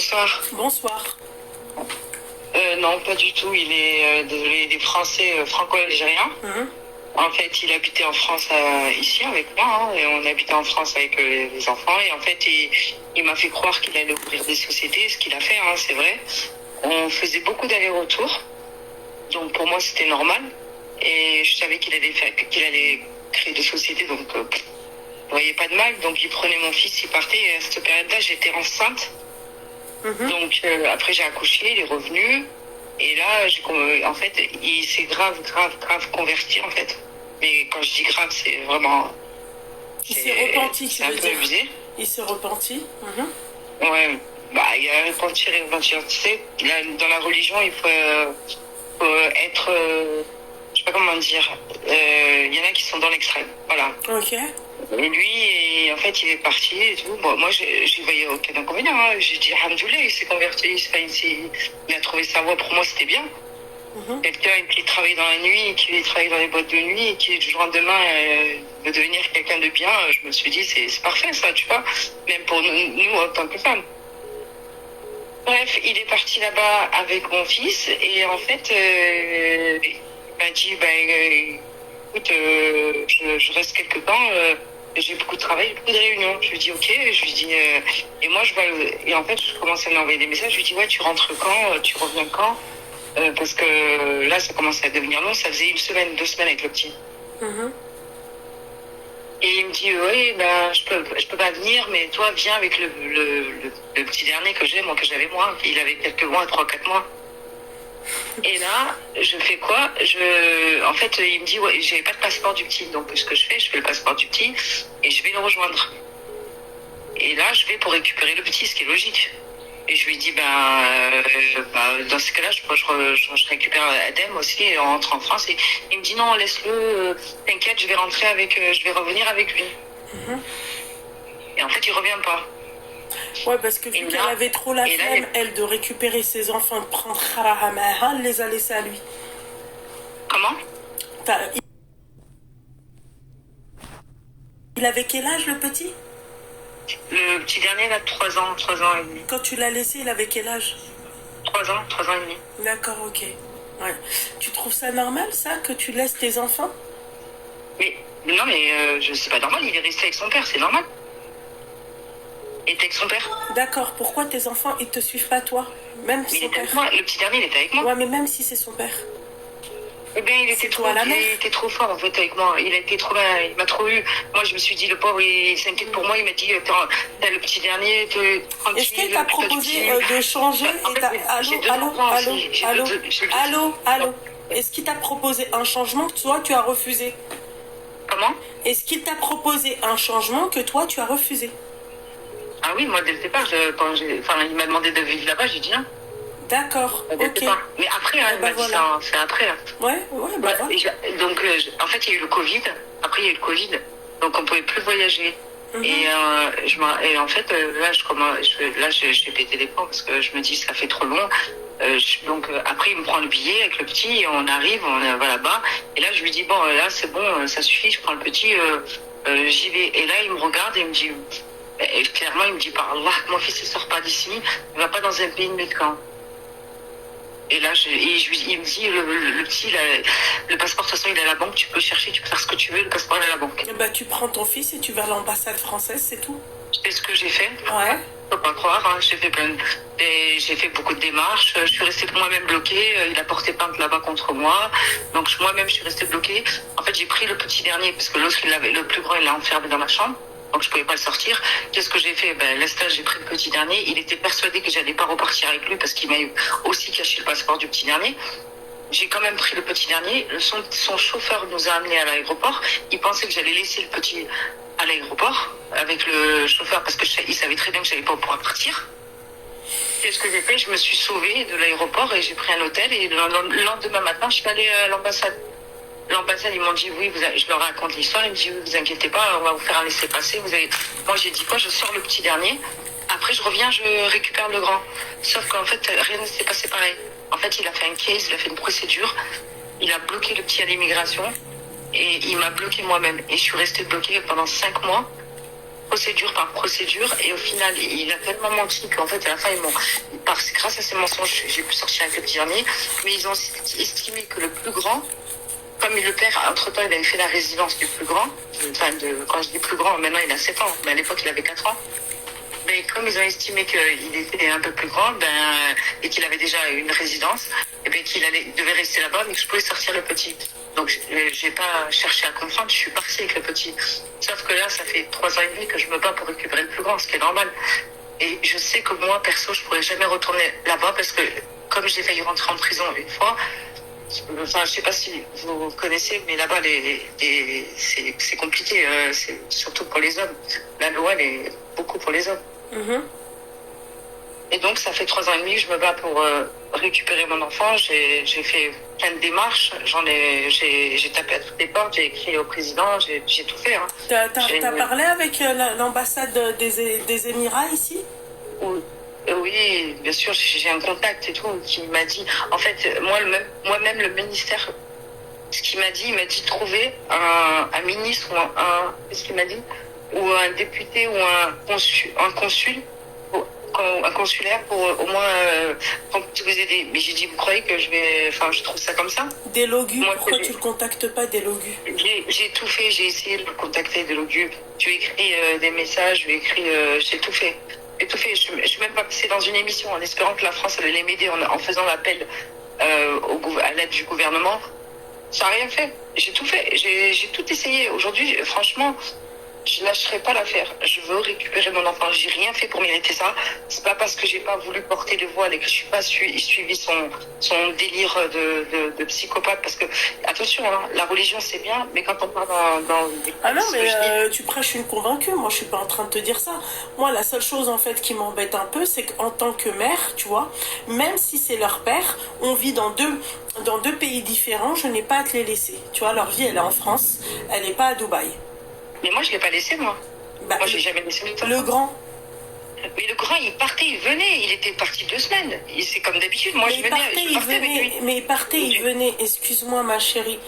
Bonsoir. Bonsoir. Non, pas du tout. Il est, désolé, il est français, franco-algérien. Mhm. En fait, il habitait en France ici avec moi, hein, et on habitait en France avec les enfants. Et en fait, il m'a fait croire qu'il allait ouvrir des sociétés, ce qu'il a fait, hein, c'est vrai. On faisait beaucoup d'allers-retours, donc pour moi c'était normal. Et je savais qu'il allait créer des sociétés, donc je voyais pas de mal. Donc il prenait mon fils, il partait. Et à cette période-là, j'étais enceinte. Donc après j'ai accouché, il est revenu. Et là, en fait, il s'est grave converti en fait. Mais quand je dis grave, c'est vraiment, Il s'est repenti, tu c'est un veux peu dire. abusé. Il s'est repenti. Ouais, bah il y a repentir et repentir. Tu sais, dans la religion, faut être, je sais pas comment dire. Il y en a qui sont dans l'extrême, voilà. Ok. Et lui, en fait, il est parti et tout. Bon, moi, je voyais aucun inconvénient. Hein. J'ai dit, Alhamdoulilah, il s'est converti, il a trouvé sa voie. Pour moi, c'était bien. Quelqu'un qui travaille dans la nuit, qui travaille dans les boîtes de nuit, et qui du jour au lendemain veut devenir quelqu'un de bien, je me suis dit, c'est parfait ça, tu vois. Même pour nous en tant que femmes. Bref, il est parti là-bas avec mon fils et en fait, il m'a dit, écoute, je reste quelque temps. J'ai beaucoup de travail, beaucoup de réunions. Je lui dis ok, je lui dis et moi et en fait je commence à lui envoyer des messages. Je lui dis ouais, tu rentres quand, tu reviens quand, parce que là ça commence à devenir long. Ça faisait une semaine, 2 semaines avec le petit. Et il me dit oui, ben je peux pas venir, mais toi viens avec le petit dernier que j'ai, moi que j'avais moi. Il avait quelques mois, 3, 4 mois. Et là, je fais quoi? En fait, il me dit ouais, j'avais pas de passeport du petit, donc ce que je fais le passeport du petit et je vais le rejoindre. Et là, je vais pour récupérer le petit, ce qui est logique. Et je lui dis dans ce cas-là, je récupère Adem aussi et on rentre en France. Et il me dit non, laisse-le, t'inquiète, je vais revenir avec lui. Et en fait, il revient pas. Ouais, parce que vu qu'elle avait trop la flemme, elle, de récupérer ses enfants, de prendre Kharahamaha, elle les a laissés à lui. Comment? Il avait quel âge, le petit? Le petit dernier, il a 3 ans et demi. Quand tu l'as laissé, il avait quel âge? 3 ans et demi. D'accord, ok. Ouais. Tu trouves ça normal, ça, que tu laisses tes enfants? Mais non, mais c'est pas normal, il est resté avec son père, c'est normal. Il était avec son père. D'accord, pourquoi tes enfants, ils te suivent pas, toi? Même Mais son père. le petit dernier, il était avec moi. Ouais, mais même si c'est son père. Eh bien, il était trop fort, en fait, avec moi. Il m'a trop eu. Moi, je me suis dit, le pauvre, il s'inquiète pour moi. Il m'a dit, t'as le petit dernier, tranquille. Est-ce qu'il t'a proposé de changer? Allô? Est-ce qu'il t'a proposé un changement que toi, tu as refusé? Comment? Est-ce qu'il t'a proposé un changement que toi, tu as refusé? Ah oui, moi, dès le départ, il m'a demandé de vivre là-bas, j'ai dit non. D'accord, ok. Mais après, il m'a dit ça, c'est après. Ouais, voilà. Donc, en fait, il y a eu le Covid. Après, il y a eu le Covid. Donc, on pouvait plus voyager. Et en fait, là, j'ai pété les plombs parce que je me dis, ça fait trop long. Donc, après, il me prend le billet avec le petit, et on arrive, on va là-bas. Et là, je lui dis, bon, là, c'est bon, ça suffit, je prends le petit, j'y vais. Et là, il me regarde et il me dit, et clairement, il me dit, par Allah, que mon fils ne sort pas d'ici, il va pas dans un pays de médecins. Et là, il me dit, le petit, le passeport, de toute façon, il est à la banque, tu peux chercher, tu peux faire ce que tu veux, le passeport est à la banque. Tu prends ton fils et tu vas à l'ambassade française, c'est tout. C'est ce que j'ai fait. Ouais. Faut pas croire, hein. J'ai fait beaucoup de démarches, je suis restée moi-même bloquée, il a porté plainte là-bas contre moi, donc moi-même, je suis restée bloquée. En fait, j'ai pris le petit dernier, parce que l'autre, le plus grand, il l'a enfermé dans ma chambre. Donc je pouvais pas le sortir. Qu'est-ce que j'ai fait? Là, j'ai pris le petit dernier. Il était persuadé que j'allais pas repartir avec lui parce qu'il m'a aussi caché le passeport du petit dernier. J'ai quand même pris le petit dernier. Son chauffeur nous a amenés à l'aéroport. Il pensait que j'allais laisser le petit à l'aéroport avec le chauffeur parce que il savait très bien que j'allais pas pouvoir partir. Qu'est-ce que j'ai fait? Je me suis sauvée de l'aéroport et j'ai pris un hôtel. Et le lendemain matin, je suis allée à l'ambassade. L'ambassade, ils m'ont dit oui, je leur raconte l'histoire, ils me disent oui, vous inquiétez pas, on va vous faire un laissez-passer. Moi, j'ai dit quoi? Je sors le petit dernier. Après, je reviens, je récupère le grand. Sauf qu'en fait, rien ne s'est passé pareil. En fait, il a fait un case, il a fait une procédure. Il a bloqué le petit à l'immigration et il m'a bloqué moi-même. Et je suis restée bloquée pendant 5 mois. procédure par procédure, et au final, il a tellement menti qu'en fait, à la fin, grâce à ces mensonges, j'ai pu sortir avec le petit dernier, mais ils ont estimé que le plus grand, comme le père, entre-temps, il avait fait la résidence du plus grand, enfin, quand je dis plus grand, maintenant il a 7 ans, mais à l'époque, il avait 4 ans. Mais comme ils ont estimé qu'il était un peu plus grand, et qu'il avait déjà une résidence, et qu'il devait rester là-bas, mais que je pouvais sortir le petit. Donc, j'ai pas cherché à comprendre, je suis partie avec le petit. Sauf que là, ça fait 3 ans et demi que je me bats pour récupérer le plus grand, ce qui est normal. Et je sais que moi, perso, je pourrais jamais retourner là-bas parce que, comme j'ai failli rentrer en prison une fois, enfin, je sais pas si vous connaissez, mais là-bas, c'est compliqué, surtout pour les hommes. La loi, elle est beaucoup pour les hommes. Mm-hmm. Et donc, ça fait 3 ans et demi que je me bats pour récupérer mon enfant. J'ai fait plein de démarches. J'ai tapé à toutes les portes. J'ai écrit au président. J'ai tout fait. Hein. T'as parlé avec l'ambassade des Émirats ici? Oui, bien sûr. J'ai un contact et tout qui m'a dit. En fait, moi-même, le ministère, ce qu'il m'a dit, il m'a dit de trouver un ministre ou qu'est-ce qu'il m'a dit, ou un député ou un consul. Un consulaire pour au moins vous aider. Mais j'ai dit, vous croyez que je trouve ça comme ça? Delogu, pourquoi tu le contactes pas, Delogu? J'ai tout fait, j'ai essayé de le contacter, Delogu. Je lui ai écrit des messages, j'ai tout fait. Je suis même pas passée dans une émission en espérant que la France allait m'aider en faisant l'appel à l'aide du gouvernement. Ça n'a rien fait. J'ai tout fait, j'ai tout essayé. Aujourd'hui, franchement, je lâcherai pas l'affaire. Je veux récupérer mon enfant. J'ai rien fait pour mériter ça. C'est pas parce que j'ai pas voulu porter le voile et que je suis pas suivi son délire de psychopathe. Parce que, attention, hein, la religion c'est bien, mais quand on parle dans ah non, mais tu prêches une convaincue. Moi, je suis pas en train de te dire ça. Moi, la seule chose en fait qui m'embête un peu, c'est qu'en tant que mère, tu vois, même si c'est leur père, on vit dans deux pays différents. Je n'ai pas à te les laisser. Tu vois, leur vie, elle est en France. Elle n'est pas à Dubaï. Mais moi, je ne l'ai pas laissé, moi. Moi, je n'ai jamais laissé le grand. Mais le grand, il partait, il venait. Il était parti 2 semaines. C'est comme d'habitude. Moi, je venais. Mais il partait, il venait. Excuse-moi, ma chérie.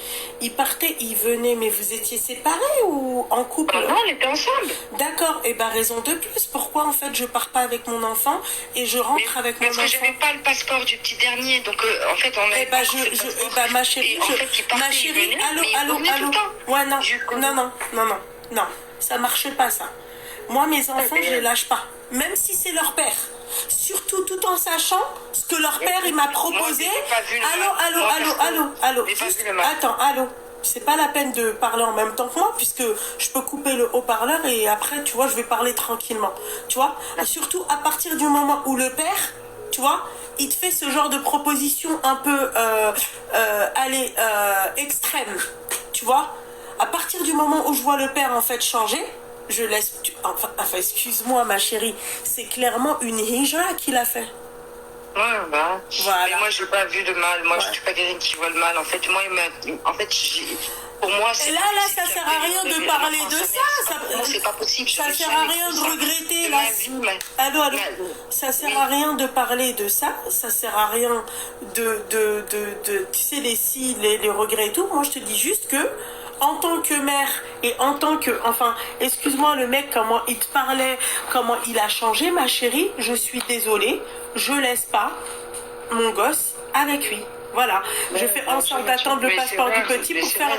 Il partait, il venait. Mais vous étiez séparés ou en couple? Non, on était ensemble. D'accord. Et raison de plus. Pourquoi, en fait, je pars pas avec mon enfant et je rentre avec mon enfant? Parce que j'avais pas le passeport du petit dernier. Donc, en fait, on a... ma chérie, allô. Ouais, non, ça marche pas, ça. Moi, mes enfants, je les lâche pas. Même si c'est leur père. Surtout tout en sachant ce que leur père, il m'a proposé. Allô. Allô. C'est pas la peine de parler en même temps que moi, puisque je peux couper le haut-parleur et après, tu vois, je vais parler tranquillement. Tu vois? Et surtout, à partir du moment où le père, tu vois, il te fait ce genre de proposition un peu, extrême. Tu vois? À partir du moment où je vois le père, en fait, changer, je laisse... Enfin, excuse-moi, ma chérie, c'est clairement une hijra qu'il a fait. Ouais, voilà. Mais moi, je n'ai pas vu de mal. Moi, je ne suis pas quelqu'un qui voit le mal. En fait, pour moi, là, ça sert à rien de parler de ça. C'est pas possible. Ça sert à rien de regretter. Allô. Ça sert à rien de parler de ça. Ça sert à rien de tu sais, les regrets et tout. Moi, je te dis juste que en tant que mère et en tant que... Enfin, excuse-moi, le mec, comment il te parlait, comment il a changé, ma chérie, je suis désolée, je laisse pas mon gosse avec lui. Voilà, je fais en sorte d'attendre le passeport du petit pour faire...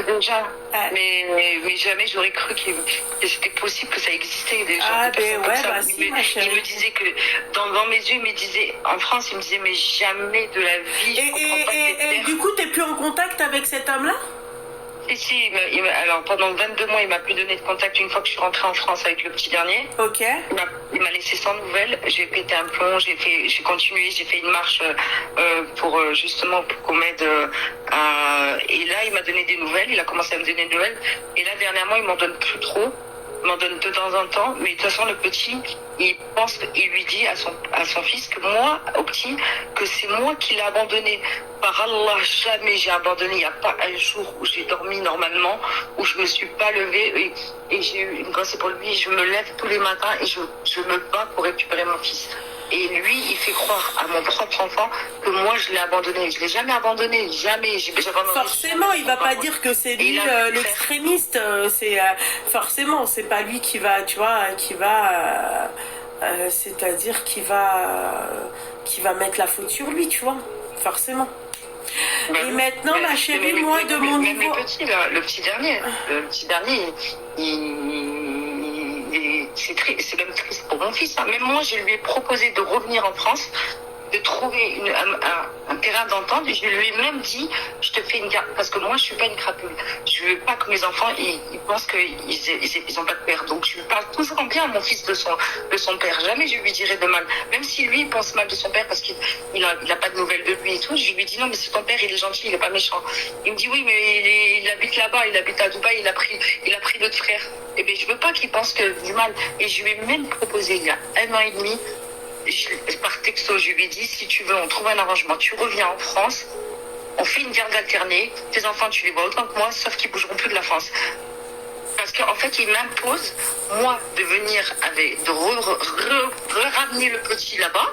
Déjà, mais jamais j'aurais cru que c'était possible, que ça existait déjà. Ah ben ouais, si, ma chérie. Il me disait que, dans mes yeux, il me disait, en France, il me disait, mais jamais de la vie, et du coup, t'es plus en contact avec cet homme-là? Si, alors pendant 22 mois, il m'a plus donné de contact une fois que je suis rentrée en France avec le petit dernier. Ok. Il m'a laissé sans nouvelles. J'ai pété un plomb, j'ai continué, j'ai fait une marche pour qu'on m'aide. Et là, il m'a donné des nouvelles. Il a commencé à me donner des nouvelles. Et là, dernièrement, il m'en donne plus trop. Il m'en donne de temps en temps. Mais de toute façon, le petit, il lui dit à son fils que moi, au petit, que c'est moi qui l'ai abandonné. Par Allah, jamais j'ai abandonné. Il n'y a pas un jour où j'ai dormi normalement, où je me suis pas levée et j'ai eu une pensée pour lui. Je me lève tous les matins et je me bats pour récupérer mon fils. Et lui, il fait croire à mon propre enfant que moi, je l'ai abandonné. Je l'ai jamais abandonné, jamais. Forcément, il va pas dire que c'est lui l'extrémiste. Forcément, c'est pas lui qui va, tu vois, c'est-à-dire qui va mettre la faute sur lui, tu vois, forcément. Et maintenant, ma chérie, moi, de mon niveau... Même le petit dernier, c'est même triste pour mon fils. Hein. Même moi, je lui ai proposé de revenir en France, de trouver un terrain d'entente. Je lui ai même dit, je te fais une garde, parce que moi, je suis pas une crapule. Je veux pas que mes enfants, ils pensent qu'ils ont pas de père. Donc, je lui parle toujours en bien à mon fils de son père. Jamais je lui dirai de mal. Même si lui, il pense mal de son père parce qu'il a pas de nouvelles de lui et tout, je lui dis non, mais c'est ton père, il est gentil, il est pas méchant. Il me dit oui, mais il habite là-bas, il habite à Dubaï, il a pris d'autres frères. Eh bien, je veux pas qu'il pense que du mal. Et je lui ai même proposé il y a 1 an et demi, par texto, je lui ai dit, si tu veux, on trouve un arrangement. Tu reviens en France, on fait une garde alternée. Tes enfants, tu les vois autant que moi, sauf qu'ils bougeront plus de la France. Parce qu'en fait, il m'impose, moi, de venir de ramener le petit là-bas.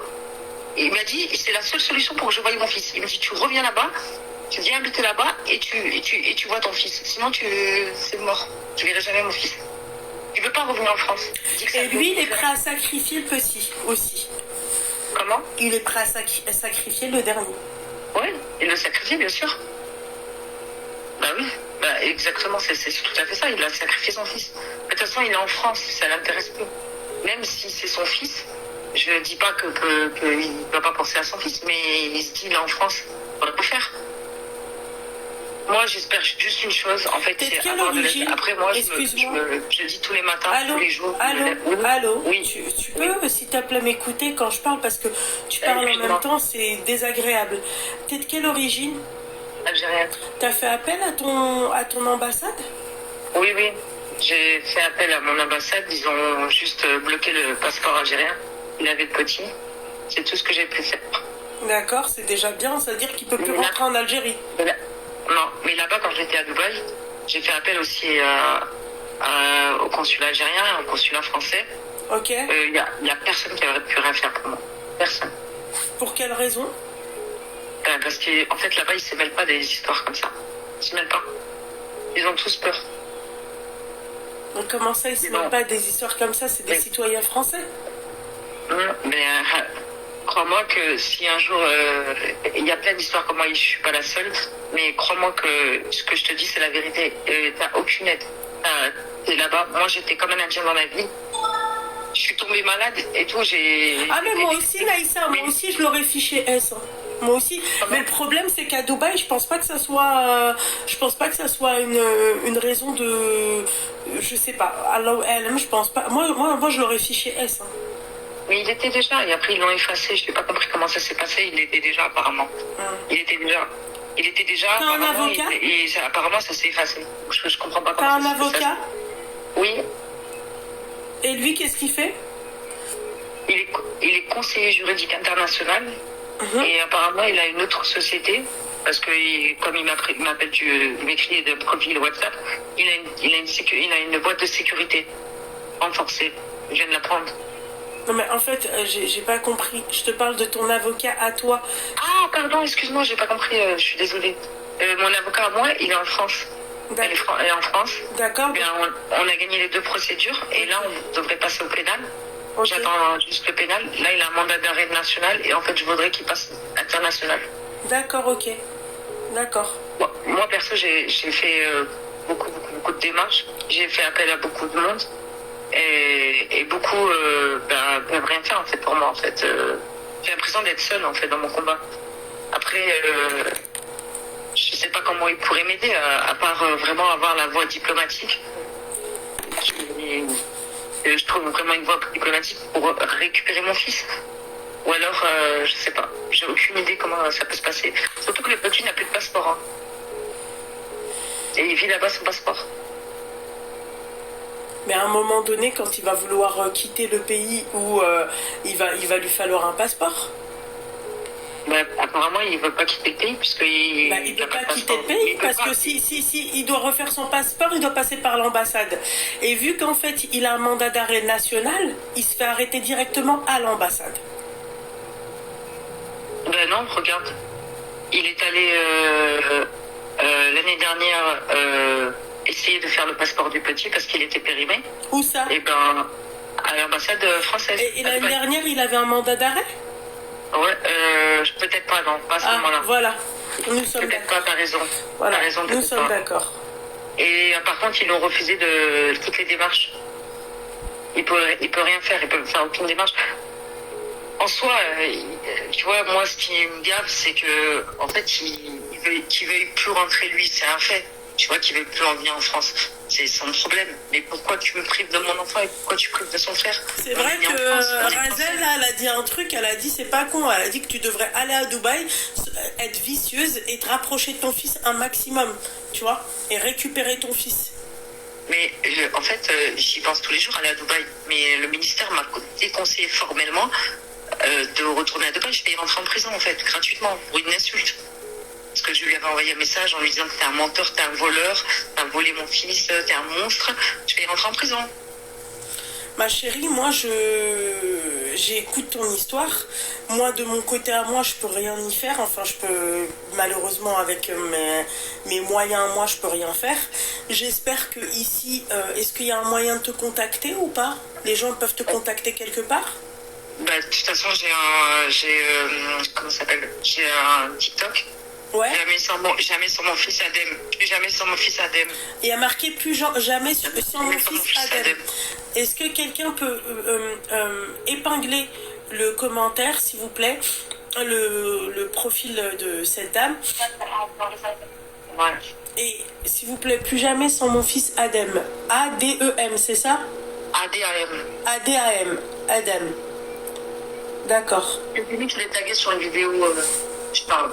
Et il m'a dit, c'est la seule solution pour que je voie mon fils. Il me dit, tu reviens là-bas, tu viens habiter là-bas et tu vois ton fils. Sinon, c'est mort. Tu verras jamais mon fils. Il ne veut pas revenir en France. Et lui, il est prêt à sacrifier le petit aussi. Comment? Il est prêt à sacrifier le dernier. Oui, il le sacrifie, bien sûr. Bah oui, exactement, c'est tout à fait ça. Il a sacrifié son fils. De toute façon, il est en France, ça l'intéresse peu. Même si c'est son fils, je ne dis pas qu'il ne doit pas penser à son fils, mais il se dit, il est en France, on va pas faire. Moi, j'espère juste une chose, en fait, c'est avoir de l'origine. Après, moi, je dis tous les matins, tous les jours. Allô, oui. Tu peux, s'il te plaît, m'écouter quand je parle, parce que tu parles en même temps, c'est désagréable. T'es de quelle origine? Algérienne. T'as fait appel à ton ambassade? Oui. J'ai fait appel à mon ambassade, ils ont juste bloqué le passeport algérien. Il avait le petit. C'est tout ce que j'ai pu faire. D'accord, c'est déjà bien, ça veut dire qu'il peut plus rentrer en Algérie. Non, mais là-bas, quand j'étais à Dubaï, j'ai fait appel aussi au consulat algérien, au consulat français. Ok. Il y a personne qui aurait pu rien faire pour moi. Personne. Pour quelle raison? Parce qu'en fait, là-bas, ils ne se mêlent pas des histoires comme ça. Ils ne se mêlent pas. Ils ont tous peur. Donc comment ça, ils ne se mêlent pas des histoires comme ça? C'est des citoyens français. Mais crois-moi que si un jour, il y a plein d'histoires comme moi, je ne suis pas la seule, mais crois-moi que ce que je te dis, c'est la vérité. Tu n'as aucune aide. T'es là-bas. Moi, j'étais comme un Indien dans ma vie. Je suis tombée malade et tout. Mais moi aussi, Naïssa, moi aussi, je l'aurais fiché S. Hein. Moi aussi. Mais le problème, c'est qu'à Dubaï, je pense pas que ça soit une raison de, je sais pas. Alors, je pense pas. Moi, je l'aurais fiché S. Hein. Mais il était déjà, et après ils l'ont effacé, je n'ai pas compris comment ça s'est passé, il était déjà apparemment. Il était déjà. T'as un avocat? Apparemment ça s'est effacé. Je comprends pas comment ça s'est passé. T'as un avocat? Oui. Et lui, qu'est-ce qu'il fait? Il est conseiller juridique international, et apparemment il a une autre société, parce que comme il m'écrit de profil WhatsApp, il a une boîte de sécurité renforcée. Je viens de l'apprendre. Non mais en fait, j'ai pas compris. Je te parle de ton avocat à toi. Ah pardon, excuse-moi, j'ai pas compris, je suis désolée. Mon avocat à moi, il est en France. Elle est en France. D'accord. On a gagné les 2 procédures et là on devrait passer au pénal. Okay. J'attends juste le pénal. Là il a un mandat d'arrêt national et en fait je voudrais qu'il passe international. D'accord, ok. D'accord. Bon, moi perso j'ai fait beaucoup de démarches. J'ai fait appel à beaucoup de monde. Et beaucoup peuvent rien faire en fait pour moi en fait. J'ai l'impression d'être seule en fait dans mon combat. Après, je sais pas comment ils pourraient m'aider à part vraiment avoir la voie diplomatique. Je trouve vraiment une voie diplomatique pour récupérer mon fils. Ou alors, je sais pas. J'ai aucune idée comment ça peut se passer. Surtout que le petit n'a plus de passeport. Hein. Et il vit là-bas sans passeport. Mais à un moment donné, quand il va vouloir quitter le pays, où il va lui falloir un passeport. Apparemment, il ne veut pas quitter le pays, puisqu'il ne peut pas quitter le pays, parce que si il doit refaire son passeport, il doit passer par l'ambassade. Et vu qu'en fait, il a un mandat d'arrêt national, il se fait arrêter directement à l'ambassade. non, regarde. Il est allé l'année dernière essayer de faire le passeport du petit parce qu'il était périmé. Où ça? Et ben, à l'ambassade française. Et l'année dernière, il avait un mandat d'arrêt? Ouais, peut-être pas, non, pas à ce moment-là. Voilà, nous sommes peut-être pas, t'as raison. Voilà, T'as raison, nous sommes d'accord. Et par contre, ils l'ont refusé de toutes les démarches. Il peut rien faire, il peut faire aucune démarche. En soi, tu vois, moi, ce qui me gave, c'est que, en fait, qu'il veuille plus rentrer lui, c'est un fait. Tu vois, qu'il veuille plus en venir en France. C'est son problème. Mais pourquoi tu me prives de mon enfant et pourquoi tu prives de son frère? C'est vrai que Razel, là, elle a dit un truc, elle a dit, c'est pas con, elle a dit que tu devrais aller à Dubaï, être vicieuse et te rapprocher de ton fils un maximum, tu vois, et récupérer ton fils. Mais en fait, j'y pense tous les jours, aller à Dubaï. Mais le ministère m'a déconseillé formellement de retourner à Dubaï. Je vais rentrer en prison, en fait, gratuitement, pour une insulte. Parce que je lui avais envoyé un message en lui disant que t'es un menteur, t'es un voleur, t'as volé mon fils, t'es un monstre. Je vais rentrer en prison. Ma chérie, moi, j'écoute ton histoire. Moi, de mon côté à moi, je peux rien y faire. Enfin, je peux, malheureusement, avec mes moyens, moi, je peux rien faire. J'espère que ici, est-ce qu'il y a un moyen de te contacter ou pas? Les gens peuvent te contacter quelque part? Bah, de toute façon, comment ça s'appelle? J'ai un TikTok. Ouais. Jamais sans mon fils Adem. Plus jamais sans mon fils Adem. Il y a marqué plus jamais sans mon fils Adem. Est-ce que quelqu'un peut épingler le commentaire, s'il vous plaît, le profil de cette dame? Ouais. Et s'il vous plaît, plus jamais sans mon fils Adem. A-D-E-M, c'est ça? A-D-A-M. A-D-A-M. Adem. D'accord. Je l'ai tagué sur une vidéo, je parle.